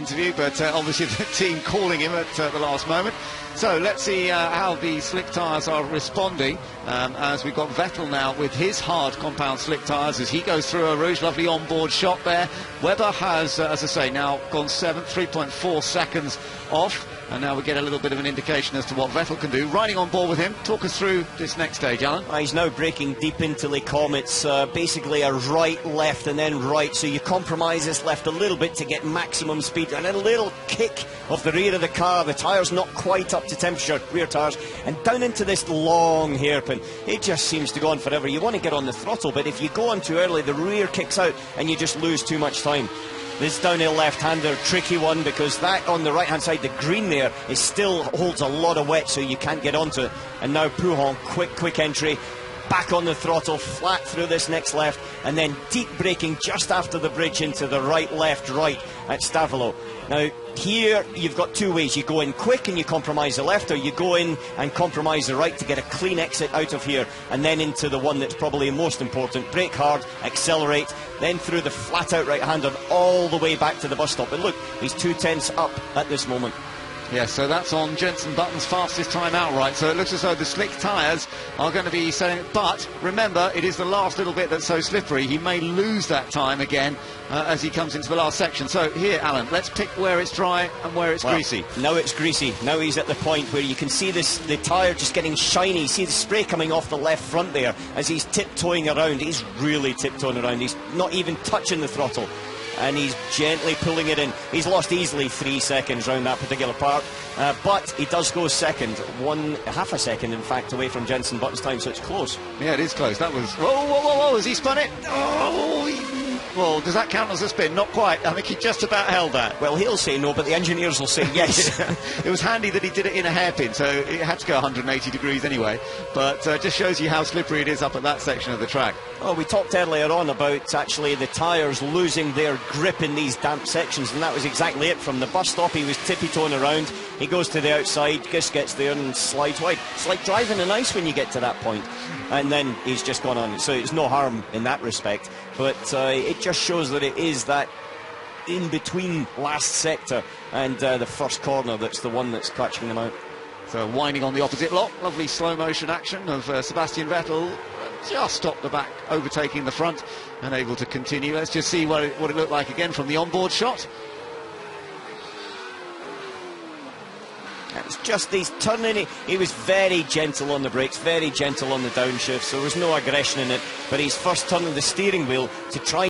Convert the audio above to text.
interview, but obviously the team calling him at the last moment. So let's see how the slick tyres are responding, as we've got Vettel now with his hard compound slick tyres as he goes through a Rouge. Lovely onboard shot there. Webber has, as I say, now gone 7th, 3.4 seconds off, and now we get a little bit of an indication as to what Vettel can do. Riding on board with him, talk us through this next stage, Alan. He's now braking deep into Les Combes. It's basically a right, left and then right, so you compromise this left a little bit to get maximum speed, and then a little kick of the rear of the car. The tyre's not quite up to temperature, rear tyres, and down into this long hairpin. It just seems to go on forever. You want to get on the throttle, but if you go on too early, the rear kicks out and you just lose too much time. This downhill left-hander, tricky one, because that on the right-hand side, the green there, it still holds a lot of wet, so you can't get onto it. And now Pouhon, quick entry, back on the throttle, flat through this next left, and then deep braking just after the bridge into the right at Stavelot. Now, here you've got two ways. You go in quick and you compromise the left, or you go in and compromise the right to get a clean exit out of here, and then into the one that's probably most important. Brake hard, accelerate, then through the flat-out right-hander all the way back to the bus stop. And look, he's 2/10 up at this moment. Yes, so that's on Jenson Button's fastest time outright. So it looks as though the slick tyres are going to be selling. But remember, it is the last little bit that's so slippery. He may lose that time again as he comes into the last section. So here, Alan, let's pick where it's dry and where it's greasy. Now it's greasy. Now he's at the point where you can see the tyre just getting shiny. See the spray coming off the left front there as he's tiptoeing around. He's really tiptoeing around. He's not even touching the throttle, and he's gently pulling it in. He's lost easily 3 seconds round that particular part, but he does go second, half a second in fact away from Jenson Button's time, so it's close. Yeah, it is close. That was whoa, has he spun it? Well, does that count as a spin? Not quite. I think he just about held that. Well, he'll say no, but the engineers will say yes. It was handy that he did it in a hairpin, so it had to go 180 degrees anyway, but just shows you how slippery it is up at that section of the track. Oh, we talked earlier on about actually the tyres losing their grip in these damp sections, and that was exactly it. From the bus stop, he was tippy-toeing around. He goes to the outside, just gets there and slides wide. It's like driving in ice when you get to that point. And then he's just gone on. So it's no harm in that respect. But it just shows that it is that in-between last sector and the first corner that's the one that's catching them out. So winding on the opposite lot, lovely slow-motion action of Sebastian Vettel. Just stopped the back, overtaking the front and able to continue. Let's just see what it looked like again from the onboard shot. It's just he's turning. He was very gentle on the brakes, very gentle on the downshift, so there was no aggression in it. But he's first turning the steering wheel to try